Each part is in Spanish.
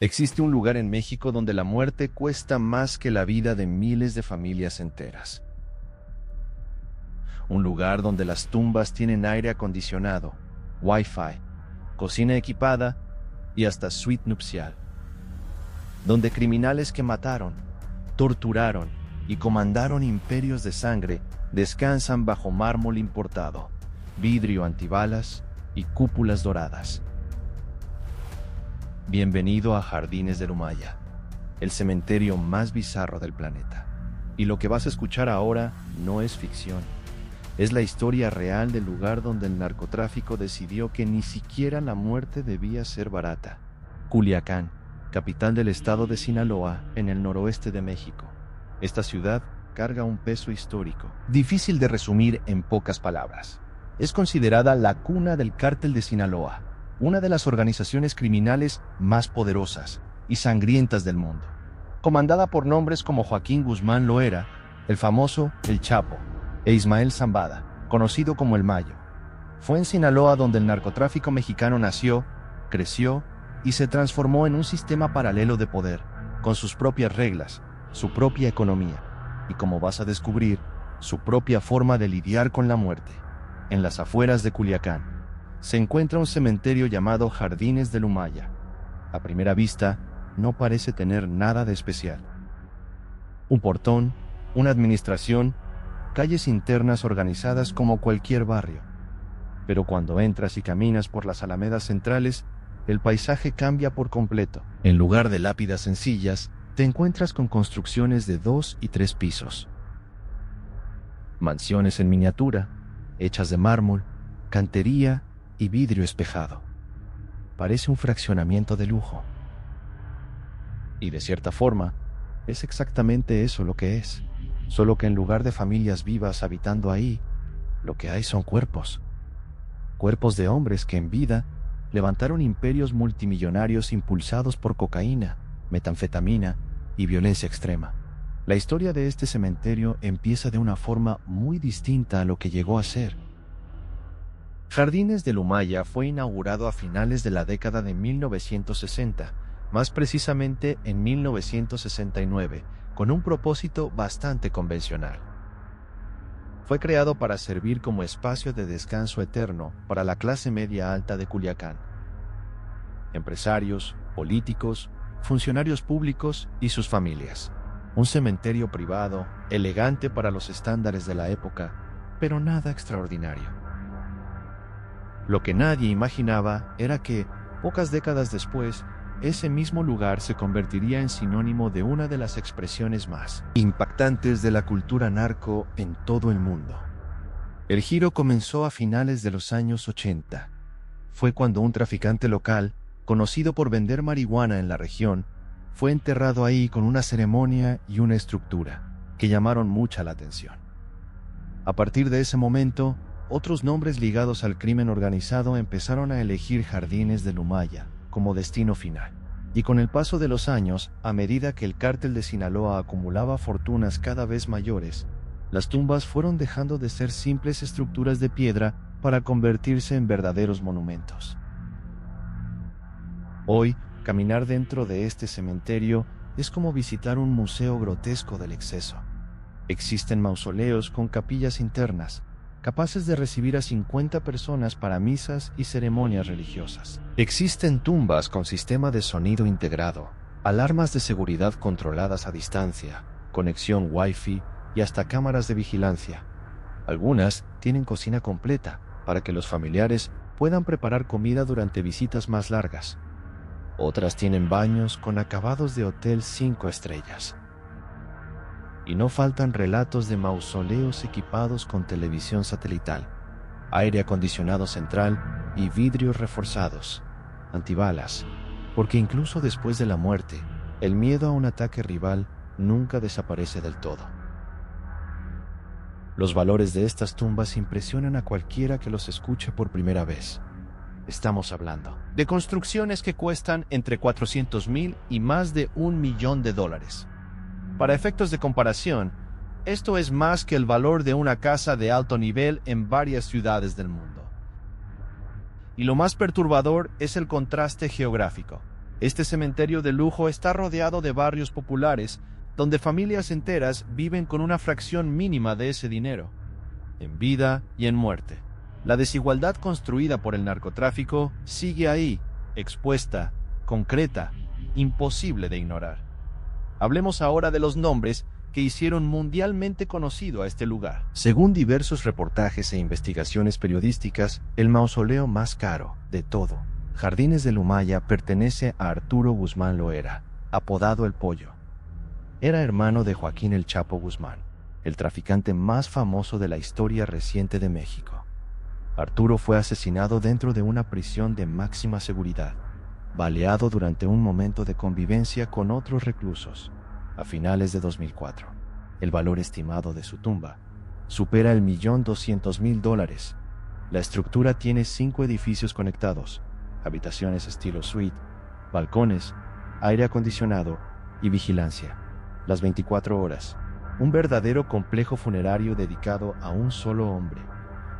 Existe un lugar en México donde la muerte cuesta más que la vida de miles de familias enteras. Un lugar donde las tumbas tienen aire acondicionado, wifi, cocina equipada y hasta suite nupcial. Donde criminales que mataron, torturaron y comandaron imperios de sangre descansan bajo mármol importado, vidrio antibalas y cúpulas doradas. Bienvenido a Jardines del Humaya, el cementerio más bizarro del planeta. Y lo que vas a escuchar ahora no es ficción. Es la historia real del lugar donde el narcotráfico decidió que ni siquiera la muerte debía ser barata. Culiacán, capital del estado de Sinaloa, en el noroeste de México. Esta ciudad carga un peso histórico, difícil de resumir en pocas palabras. Es considerada la cuna del Cártel de Sinaloa, una de las organizaciones criminales más poderosas y sangrientas del mundo, comandada por nombres como Joaquín Guzmán Loera, el famoso El Chapo, e Ismael Zambada, conocido como El Mayo. Fue en Sinaloa donde el narcotráfico mexicano nació, creció y se transformó en un sistema paralelo de poder, con sus propias reglas, su propia economía y, como vas a descubrir, su propia forma de lidiar con la muerte. En las afueras de Culiacán se encuentra un cementerio llamado Jardines del Humaya. A primera vista, no parece tener nada de especial. Un portón, una administración, calles internas organizadas como cualquier barrio. Pero cuando entras y caminas por las alamedas centrales, el paisaje cambia por completo. En lugar de lápidas sencillas, te encuentras con construcciones de 2 y 3 pisos. Mansiones en miniatura, hechas de mármol, cantería y vidrio espejado. Parece un fraccionamiento de lujo. Y de cierta forma, es exactamente eso lo que es. Solo que en lugar de familias vivas habitando ahí, lo que hay son cuerpos. Cuerpos de hombres que en vida levantaron imperios multimillonarios impulsados por cocaína, metanfetamina y violencia extrema. La historia de este cementerio empieza de una forma muy distinta a lo que llegó a ser. Jardines del Humaya fue inaugurado a finales de la década de 1960, más precisamente en 1969, con un propósito bastante convencional. Fue creado para servir como espacio de descanso eterno para la clase media alta de Culiacán. Empresarios, políticos, funcionarios públicos y sus familias. Un cementerio privado, elegante para los estándares de la época, pero nada extraordinario. Lo que nadie imaginaba era que, pocas décadas después, ese mismo lugar se convertiría en sinónimo de una de las expresiones más impactantes de la cultura narco en todo el mundo. El giro comenzó a finales de los años 80. Fue cuando un traficante local, conocido por vender marihuana en la región, fue enterrado ahí con una ceremonia y una estructura que llamaron mucha la atención. A partir de ese momento, otros nombres ligados al crimen organizado empezaron a elegir Jardines del Humaya como destino final. Y con el paso de los años, a medida que el cártel de Sinaloa acumulaba fortunas cada vez mayores, las tumbas fueron dejando de ser simples estructuras de piedra para convertirse en verdaderos monumentos. Hoy, caminar dentro de este cementerio es como visitar un museo grotesco del exceso. Existen mausoleos con capillas internas, capaces de recibir a 50 personas para misas y ceremonias religiosas. Existen tumbas con sistema de sonido integrado, alarmas de seguridad controladas a distancia, conexión Wi-Fi y hasta cámaras de vigilancia. Algunas tienen cocina completa para que los familiares puedan preparar comida durante visitas más largas. Otras tienen baños con acabados de hotel 5 estrellas. Y no faltan relatos de mausoleos equipados con televisión satelital, aire acondicionado central y vidrios reforzados, antibalas, porque incluso después de la muerte, el miedo a un ataque rival nunca desaparece del todo. Los valores de estas tumbas impresionan a cualquiera que los escuche por primera vez. Estamos hablando de construcciones que cuestan entre 400,000 y más de $1 millón. Para efectos de comparación, esto es más que el valor de una casa de alto nivel en varias ciudades del mundo. Y lo más perturbador es el contraste geográfico. Este cementerio de lujo está rodeado de barrios populares, donde familias enteras viven con una fracción mínima de ese dinero, en vida y en muerte. La desigualdad construida por el narcotráfico sigue ahí, expuesta, concreta, imposible de ignorar. Hablemos ahora de los nombres que hicieron mundialmente conocido a este lugar. Según diversos reportajes e investigaciones periodísticas, el mausoleo más caro de todo, Jardines del Humaya, pertenece a Arturo Guzmán Loera, apodado El Pollo. Era hermano de Joaquín El Chapo Guzmán, el traficante más famoso de la historia reciente de México. Arturo fue asesinado dentro de una prisión de máxima seguridad, baleado durante un momento de convivencia con otros reclusos, a finales de 2004. El valor estimado de su tumba supera el $1.200.000. La estructura tiene 5 edificios conectados, habitaciones estilo suite, balcones, aire acondicionado y vigilancia, las 24 horas. Un verdadero complejo funerario dedicado a un solo hombre.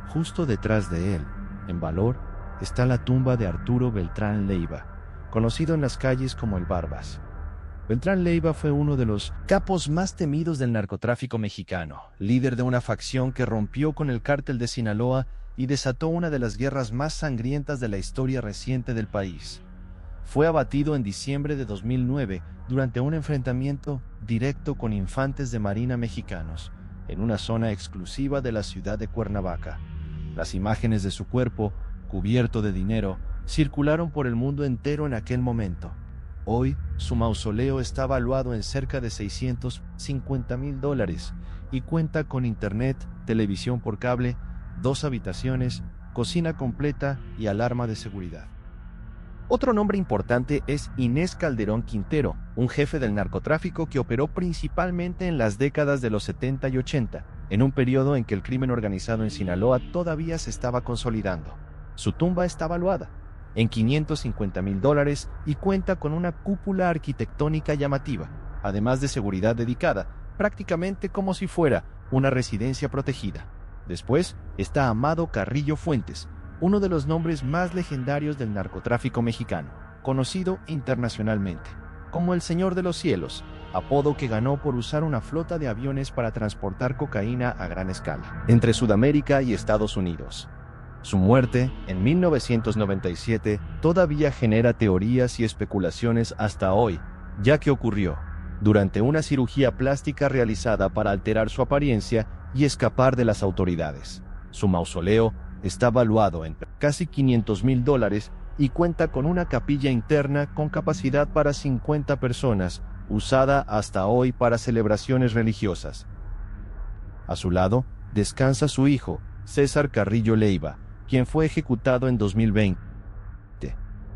Justo detrás de él, en valor, está la tumba de Arturo Beltrán Leiva, conocido en las calles como el Barbas. Beltrán Leiva fue uno de los capos más temidos del narcotráfico mexicano, líder de una facción que rompió con el cártel de Sinaloa y desató una de las guerras más sangrientas de la historia reciente del país. Fue abatido en diciembre de 2009 durante un enfrentamiento directo con infantes de marina mexicanos, en una zona exclusiva de la ciudad de Cuernavaca. Las imágenes de su cuerpo, cubierto de dinero, circularon por el mundo entero en aquel momento. Hoy, su mausoleo está valuado en cerca de $650.000 y cuenta con internet, televisión por cable, 2 habitaciones, cocina completa y alarma de seguridad. Otro nombre importante es Inés Calderón Quintero, un jefe del narcotráfico que operó principalmente en las décadas de los 70 y 80, en un periodo en que el crimen organizado en Sinaloa todavía se estaba consolidando. Su tumba está valuada en $550.000 y cuenta con una cúpula arquitectónica llamativa, además de seguridad dedicada, prácticamente como si fuera una residencia protegida. Después está Amado Carrillo Fuentes, uno de los nombres más legendarios del narcotráfico mexicano, conocido internacionalmente como el Señor de los Cielos, apodo que ganó por usar una flota de aviones para transportar cocaína a gran escala entre Sudamérica y Estados Unidos. Su muerte, en 1997, todavía genera teorías y especulaciones hasta hoy, ya que ocurrió durante una cirugía plástica realizada para alterar su apariencia y escapar de las autoridades. Su mausoleo está valuado en casi $500.000 y cuenta con una capilla interna con capacidad para 50 personas, usada hasta hoy para celebraciones religiosas. A su lado, descansa su hijo, César Carrillo Leiva, quien fue ejecutado en 2020.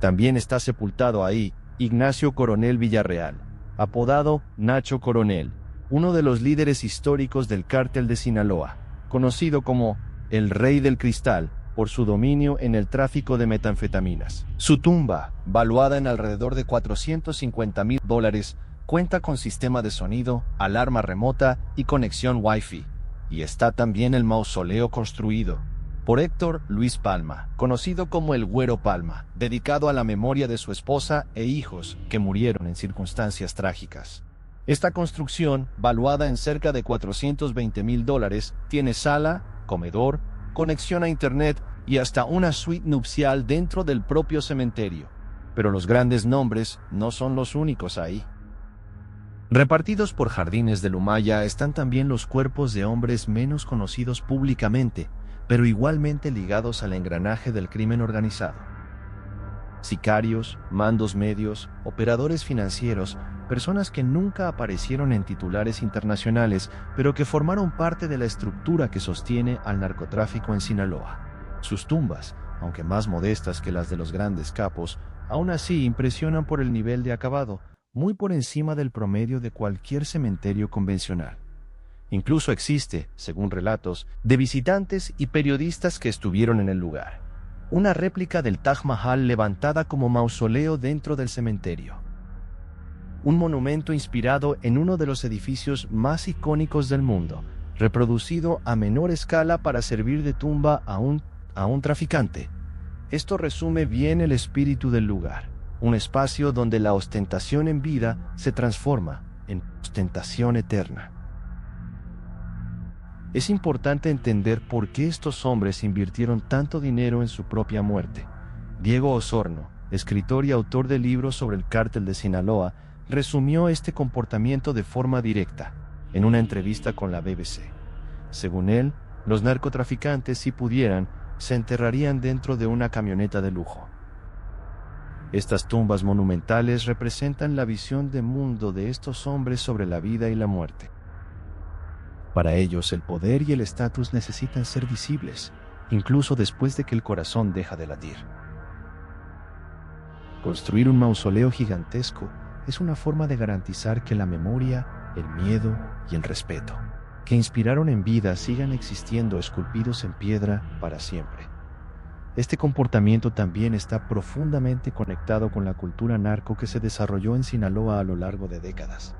También está sepultado ahí Ignacio Coronel Villarreal, apodado Nacho Coronel, uno de los líderes históricos del cártel de Sinaloa, conocido como el Rey del Cristal por su dominio en el tráfico de metanfetaminas. Su tumba, valuada en alrededor de $450.000, cuenta con sistema de sonido, alarma remota y conexión Wi-Fi, y está también el mausoleo construido por Héctor Luis Palma, conocido como el Güero Palma, dedicado a la memoria de su esposa e hijos que murieron en circunstancias trágicas. Esta construcción, valuada en cerca de $420.000, tiene sala, comedor, conexión a internet y hasta una suite nupcial dentro del propio cementerio. Pero los grandes nombres no son los únicos ahí. Repartidos por Jardines del Humaya están también los cuerpos de hombres menos conocidos públicamente, pero igualmente ligados al engranaje del crimen organizado. Sicarios, mandos medios, operadores financieros, personas que nunca aparecieron en titulares internacionales, pero que formaron parte de la estructura que sostiene al narcotráfico en Sinaloa. Sus tumbas, aunque más modestas que las de los grandes capos, aún así impresionan por el nivel de acabado, muy por encima del promedio de cualquier cementerio convencional. Incluso existe, según relatos, de visitantes y periodistas que estuvieron en el lugar, una réplica del Taj Mahal levantada como mausoleo dentro del cementerio. Un monumento inspirado en uno de los edificios más icónicos del mundo, reproducido a menor escala para servir de tumba a un traficante. Esto resume bien el espíritu del lugar. un espacio donde la ostentación en vida se transforma en ostentación eterna. Es importante entender por qué estos hombres invirtieron tanto dinero en su propia muerte. Diego Osorno, escritor y autor de libros sobre el cártel de Sinaloa, resumió este comportamiento de forma directa en una entrevista con la BBC. Según él, los narcotraficantes, si pudieran, se enterrarían dentro de una camioneta de lujo. Estas tumbas monumentales representan la visión de mundo de estos hombres sobre la vida y la muerte. Para ellos, el poder y el estatus necesitan ser visibles, incluso después de que el corazón deja de latir. Construir un mausoleo gigantesco es una forma de garantizar que la memoria, el miedo y el respeto que inspiraron en vida sigan existiendo esculpidos en piedra para siempre. Este comportamiento también está profundamente conectado con la cultura narco que se desarrolló en Sinaloa a lo largo de décadas.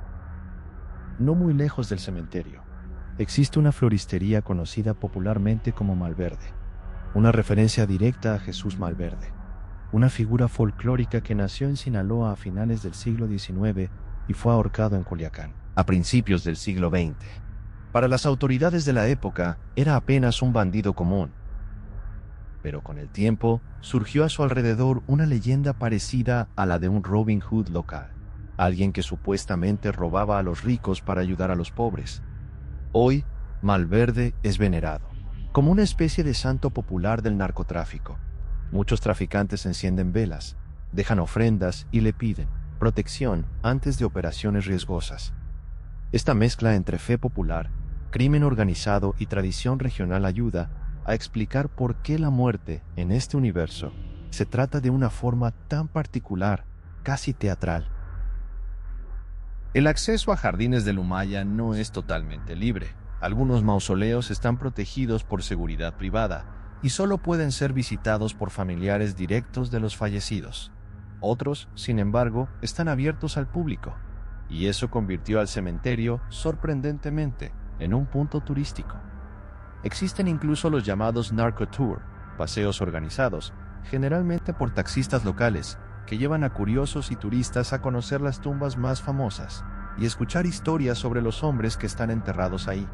No muy lejos del cementerio, existe una floristería conocida popularmente como Malverde, una referencia directa a Jesús Malverde, una figura folclórica que nació en Sinaloa a finales del siglo XIX y fue ahorcado en Culiacán a principios del siglo XX. Para las autoridades de la época, era apenas un bandido común. Pero con el tiempo, surgió a su alrededor una leyenda parecida a la de un Robin Hood local, alguien que supuestamente robaba a los ricos para ayudar a los pobres. Hoy, Malverde es venerado como una especie de santo popular del narcotráfico. Muchos traficantes encienden velas, dejan ofrendas y le piden protección antes de operaciones riesgosas. Esta mezcla entre fe popular, crimen organizado y tradición regional ayuda a explicar por qué la muerte en este universo se trata de una forma tan particular, casi teatral. El acceso a Jardines del Humaya no es totalmente libre. Algunos mausoleos están protegidos por seguridad privada y solo pueden ser visitados por familiares directos de los fallecidos. Otros, sin embargo, están abiertos al público, y eso convirtió al cementerio, sorprendentemente, en un punto turístico. Existen incluso los llamados narcotour, paseos organizados, generalmente por taxistas locales, que llevan a curiosos y turistas a conocer las tumbas más famosas y escuchar historias sobre los hombres que están enterrados ahí.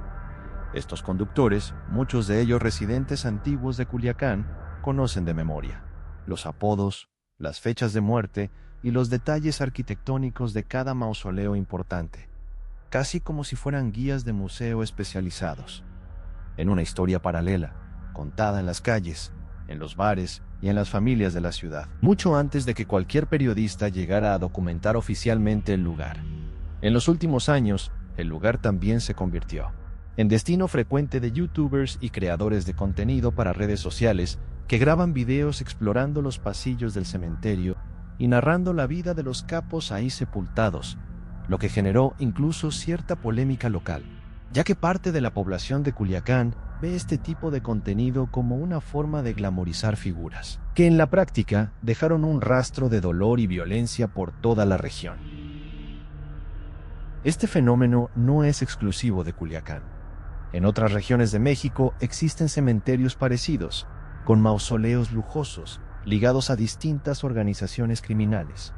Estos conductores, muchos de ellos residentes antiguos de Culiacán, conocen de memoria los apodos, las fechas de muerte y los detalles arquitectónicos de cada mausoleo importante, casi como si fueran guías de museo especializados. En una historia paralela, contada en las calles, en los bares y en las familias de la ciudad, mucho antes de que cualquier periodista llegara a documentar oficialmente el lugar. En los últimos años, el lugar también se convirtió en destino frecuente de youtubers y creadores de contenido para redes sociales que graban videos explorando los pasillos del cementerio y narrando la vida de los capos ahí sepultados, lo que generó incluso cierta polémica local, ya que parte de la población de Culiacán ve este tipo de contenido como una forma de glamorizar figuras, que en la práctica dejaron un rastro de dolor y violencia por toda la región. Este fenómeno no es exclusivo de Culiacán. En otras regiones de México existen cementerios parecidos, con mausoleos lujosos, ligados a distintas organizaciones criminales.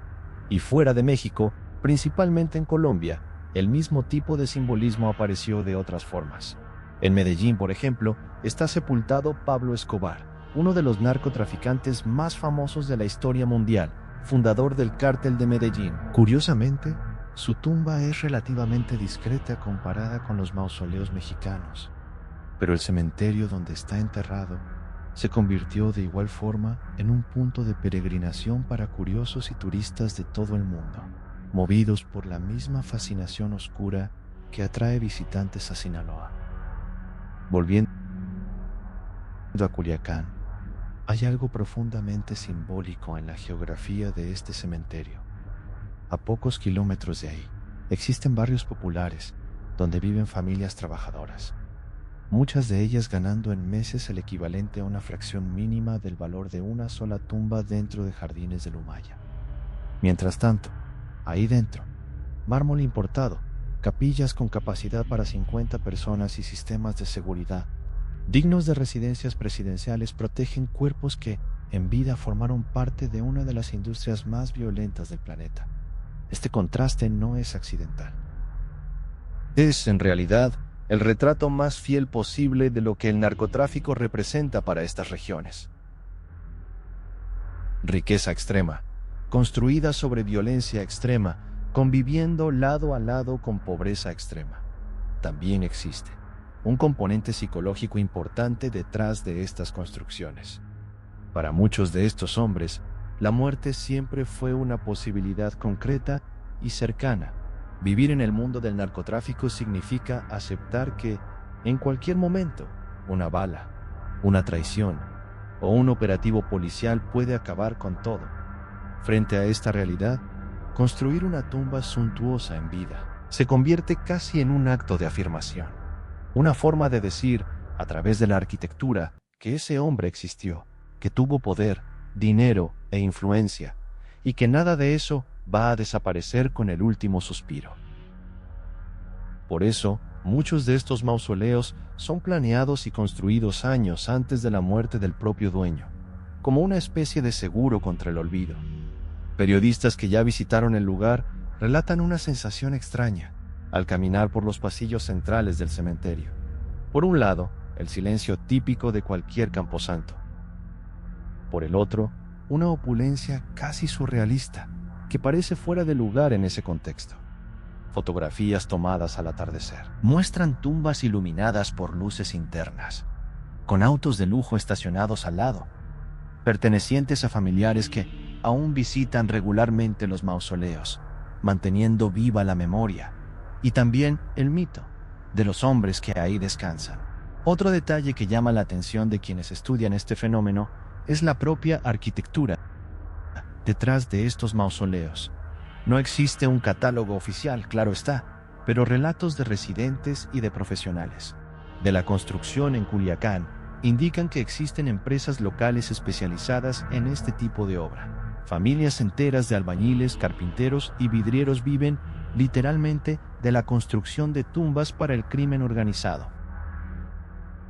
Y fuera de México, principalmente en Colombia, el mismo tipo de simbolismo apareció de otras formas. En Medellín, por ejemplo, está sepultado Pablo Escobar, uno de los narcotraficantes más famosos de la historia mundial, fundador del Cártel de Medellín. Curiosamente, su tumba es relativamente discreta comparada con los mausoleos mexicanos, pero el cementerio donde está enterrado se convirtió de igual forma en un punto de peregrinación para curiosos y turistas de todo el mundo, movidos por la misma fascinación oscura que atrae visitantes a Sinaloa. Volviendo a Culiacán, hay algo profundamente simbólico en la geografía de este cementerio. A pocos kilómetros de ahí, existen barrios populares donde viven familias trabajadoras, muchas de ellas ganando en meses el equivalente a una fracción mínima del valor de una sola tumba dentro de Jardines del Humaya. Mientras tanto, ahí dentro, mármol importado, capillas con capacidad para 50 personas y sistemas de seguridad dignos de residencias presidenciales protegen cuerpos que, en vida formaron parte de una de las industrias más violentas del planeta. Este contraste no es accidental. Es, en realidad, el retrato más fiel posible de lo que el narcotráfico representa para estas regiones. Riqueza extrema, construida sobre violencia extrema, conviviendo lado a lado con pobreza extrema. También existe un componente psicológico importante detrás de estas construcciones. Para muchos de estos hombres, la muerte siempre fue una posibilidad concreta y cercana. Vivir en el mundo del narcotráfico significa aceptar que, en cualquier momento, una bala, una traición o un operativo policial puede acabar con todo. Frente a esta realidad, construir una tumba suntuosa en vida se convierte casi en un acto de afirmación, una forma de decir, a través de la arquitectura, que ese hombre existió, que tuvo poder, dinero e influencia, y que nada de eso va a desaparecer con el último suspiro. Por eso, muchos de estos mausoleos son planeados y construidos años antes de la muerte del propio dueño, como una especie de seguro contra el olvido. Periodistas que ya visitaron el lugar relatan una sensación extraña al caminar por los pasillos centrales del cementerio. Por un lado, el silencio típico de cualquier camposanto. Por el otro, una opulencia casi surrealista que parece fuera de lugar en ese contexto. Fotografías tomadas al atardecer muestran tumbas iluminadas por luces internas, con autos de lujo estacionados al lado, pertenecientes a familiares que aún visitan regularmente los mausoleos, manteniendo viva la memoria y también el mito de los hombres que ahí descansan. Otro detalle que llama la atención de quienes estudian este fenómeno es la propia arquitectura detrás de estos mausoleos. No existe un catálogo oficial, claro está, pero relatos de residentes y de profesionales de la construcción en Culiacán indican que existen empresas locales especializadas en este tipo de obra. Familias enteras de albañiles, carpinteros y vidrieros viven, literalmente, de la construcción de tumbas para el crimen organizado.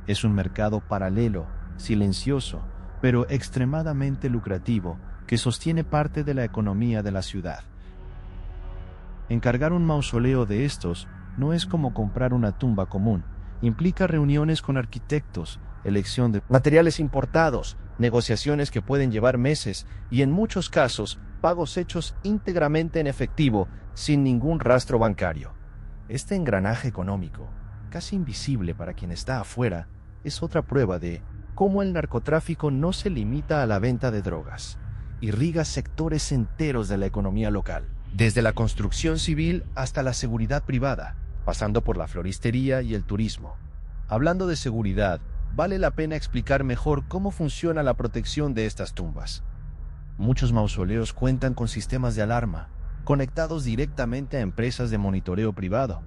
Es un mercado paralelo, silencioso, pero extremadamente lucrativo, que sostiene parte de la economía de la ciudad. Encargar un mausoleo de estos no es como comprar una tumba común. Implica reuniones con arquitectos, elección de materiales importados, negociaciones que pueden llevar meses y, en muchos casos, pagos hechos íntegramente en efectivo, sin ningún rastro bancario. Este engranaje económico, casi invisible para quien está afuera, es otra prueba de cómo el narcotráfico no se limita a la venta de drogas. Irriga sectores enteros de la economía local, desde la construcción civil hasta la seguridad privada, pasando por la floristería y el turismo. Hablando de seguridad, vale la pena explicar mejor cómo funciona la protección de estas tumbas. Muchos mausoleos cuentan con sistemas de alarma, conectados directamente a empresas de monitoreo privado,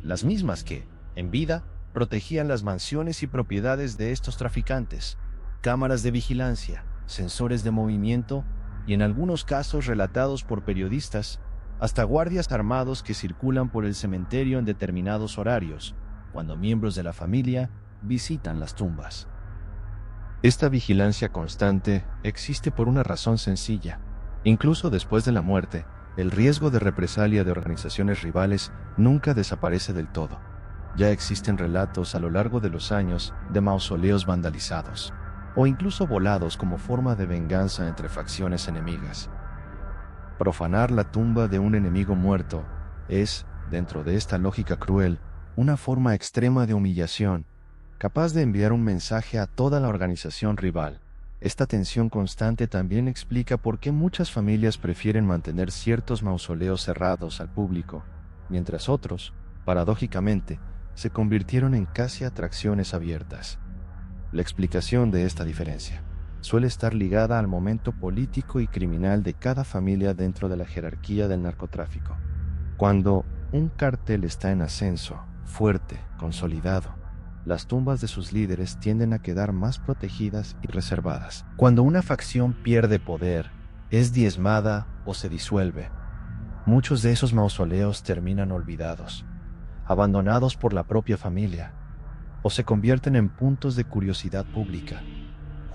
las mismas que, en vida, protegían las mansiones y propiedades de estos traficantes. Cámaras de vigilancia, sensores de movimiento y, en algunos casos relatados por periodistas, hasta guardias armados que circulan por el cementerio en determinados horarios, cuando miembros de la familia visitan las tumbas. Esta vigilancia constante existe por una razón sencilla. Incluso después de la muerte, el riesgo de represalia de organizaciones rivales nunca desaparece del todo. Ya existen relatos a lo largo de los años de mausoleos vandalizados, o incluso volados como forma de venganza entre facciones enemigas. Profanar la tumba de un enemigo muerto es, dentro de esta lógica cruel, una forma extrema de humillación, capaz de enviar un mensaje a toda la organización rival. Esta tensión constante también explica por qué muchas familias prefieren mantener ciertos mausoleos cerrados al público, mientras otros, paradójicamente, se convirtieron en casi atracciones abiertas. La explicación de esta diferencia suele estar ligada al momento político y criminal de cada familia dentro de la jerarquía del narcotráfico. Cuando un cártel está en ascenso, fuerte, consolidado, las tumbas de sus líderes tienden a quedar más protegidas y reservadas. Cuando una facción pierde poder, es diezmada o se disuelve, muchos de esos mausoleos terminan olvidados, abandonados por la propia familia, o se convierten en puntos de curiosidad pública,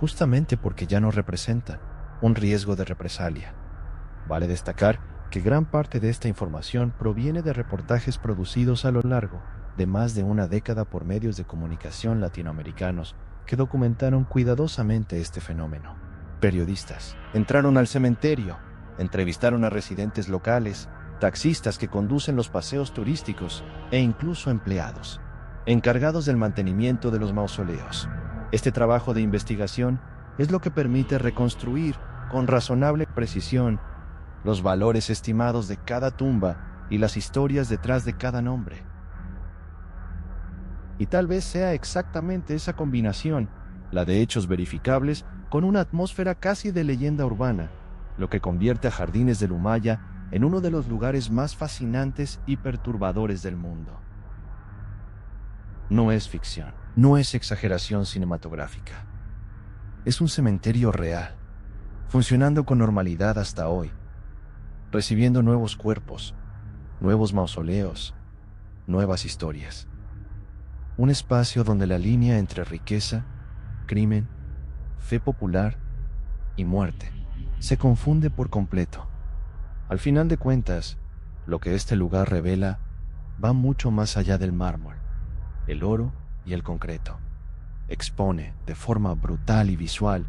justamente porque ya no representan un riesgo de represalia. Vale destacar que gran parte de esta información proviene de reportajes producidos a lo largo de más de una década por medios de comunicación latinoamericanos que documentaron cuidadosamente este fenómeno. Periodistas entraron al cementerio, entrevistaron a residentes locales, taxistas que conducen los paseos turísticos e incluso empleados, encargados del mantenimiento de los mausoleos. Este trabajo de investigación es lo que permite reconstruir con razonable precisión los valores estimados de cada tumba y las historias detrás de cada nombre. Y tal vez sea exactamente esa combinación, la de hechos verificables con una atmósfera casi de leyenda urbana, lo que convierte a Jardines del Humaya en uno de los lugares más fascinantes y perturbadores del mundo. No es ficción, no es exageración cinematográfica. Es un cementerio real, funcionando con normalidad hasta hoy, recibiendo nuevos cuerpos, nuevos mausoleos, nuevas historias. Un espacio donde la línea entre riqueza, crimen, fe popular y muerte se confunde por completo. Al final de cuentas, lo que este lugar revela va mucho más allá del mármol, el oro y el concreto. Expone, de forma brutal y visual,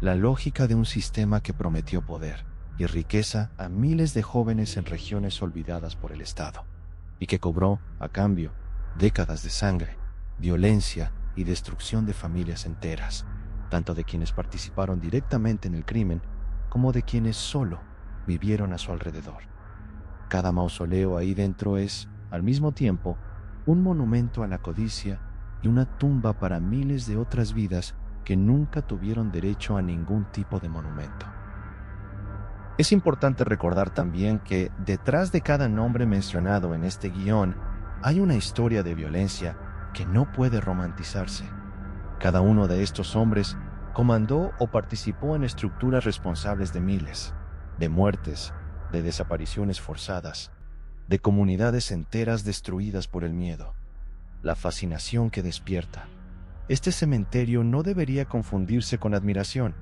la lógica de un sistema que prometió poder y riqueza a miles de jóvenes en regiones olvidadas por el Estado, y que cobró, a cambio, décadas de sangre, violencia y destrucción de familias enteras, tanto de quienes participaron directamente en el crimen como de quienes solo vivieron a su alrededor. Cada mausoleo ahí dentro es, al mismo tiempo, un monumento a la codicia y una tumba para miles de otras vidas que nunca tuvieron derecho a ningún tipo de monumento. Es importante recordar también que detrás de cada nombre mencionado en este guión hay una historia de violencia que no puede romantizarse. Cada uno de estos hombres comandó o participó en estructuras responsables de miles, de muertes, de desapariciones forzadas, de comunidades enteras destruidas por el miedo, la fascinación que despierta. Este cementerio no debería confundirse con admiración.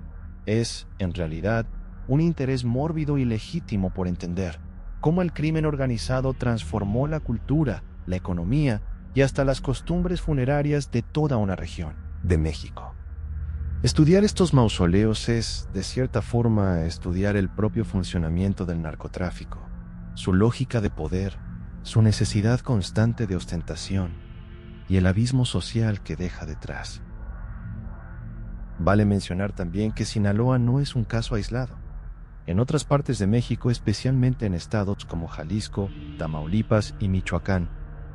Es, en realidad, un interés mórbido y legítimo por entender cómo el crimen organizado transformó la cultura, la economía y hasta las costumbres funerarias de toda una región de México. Estudiar estos mausoleos es, de cierta forma, estudiar el propio funcionamiento del narcotráfico, su lógica de poder, su necesidad constante de ostentación y el abismo social que deja detrás. Vale mencionar también que Sinaloa no es un caso aislado. En otras partes de México, especialmente en estados como Jalisco, Tamaulipas y Michoacán,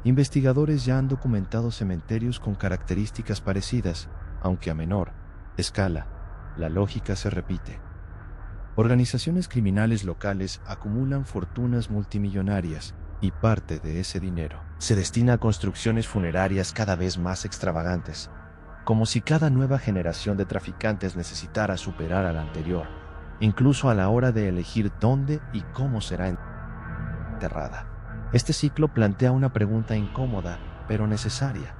investigadores ya han documentado cementerios con características parecidas, aunque a menor escala. La lógica se repite. Organizaciones criminales locales acumulan fortunas multimillonarias y parte de ese dinero se destina a construcciones funerarias cada vez más extravagantes, como si cada nueva generación de traficantes necesitara superar a la anterior, incluso a la hora de elegir dónde y cómo será enterrada. Este ciclo plantea una pregunta incómoda, pero necesaria.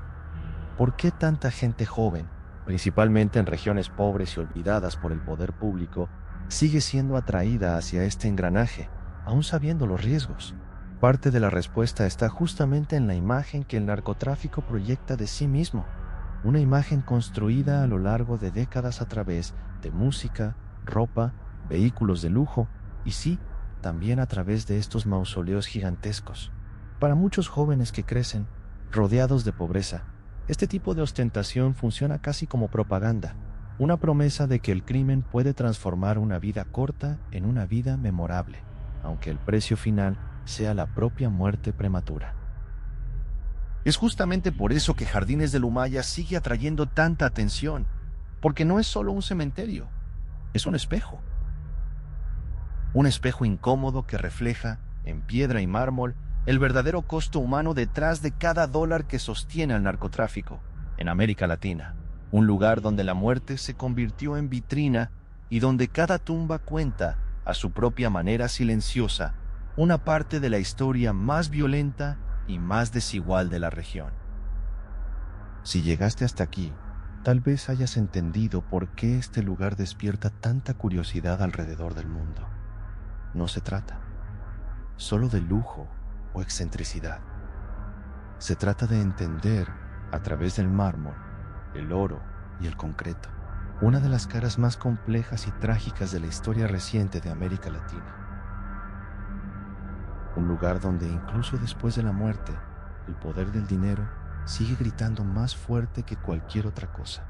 ¿Por qué tanta gente joven, principalmente en regiones pobres y olvidadas por el poder público, sigue siendo atraída hacia este engranaje, aún sabiendo los riesgos? Parte de la respuesta está justamente en la imagen que el narcotráfico proyecta de sí mismo, una imagen construida a lo largo de décadas a través de música, ropa, vehículos de lujo y sí, también a través de estos mausoleos gigantescos. Para muchos jóvenes que crecen rodeados de pobreza, este tipo de ostentación funciona casi como propaganda, una promesa de que el crimen puede transformar una vida corta en una vida memorable, aunque el precio final sea la propia muerte prematura. Es justamente por eso que Jardines del Humaya sigue atrayendo tanta atención, porque no es solo un cementerio, es un espejo. Un espejo incómodo que refleja, en piedra y mármol, el verdadero costo humano detrás de cada dólar que sostiene al narcotráfico en América Latina. Un lugar donde la muerte se convirtió en vitrina y donde cada tumba cuenta, a su propia manera silenciosa, una parte de la historia más violenta y más desigual de la región. Si llegaste hasta aquí, Tal vez hayas entendido por qué este lugar despierta tanta curiosidad alrededor del mundo. No se trata solo de lujo o excentricidad. Se trata de entender, a través del mármol, el oro y el concreto, una de las caras más complejas y trágicas de la historia reciente de América Latina. Un lugar donde incluso después de la muerte, el poder del dinero sigue gritando más fuerte que cualquier otra cosa.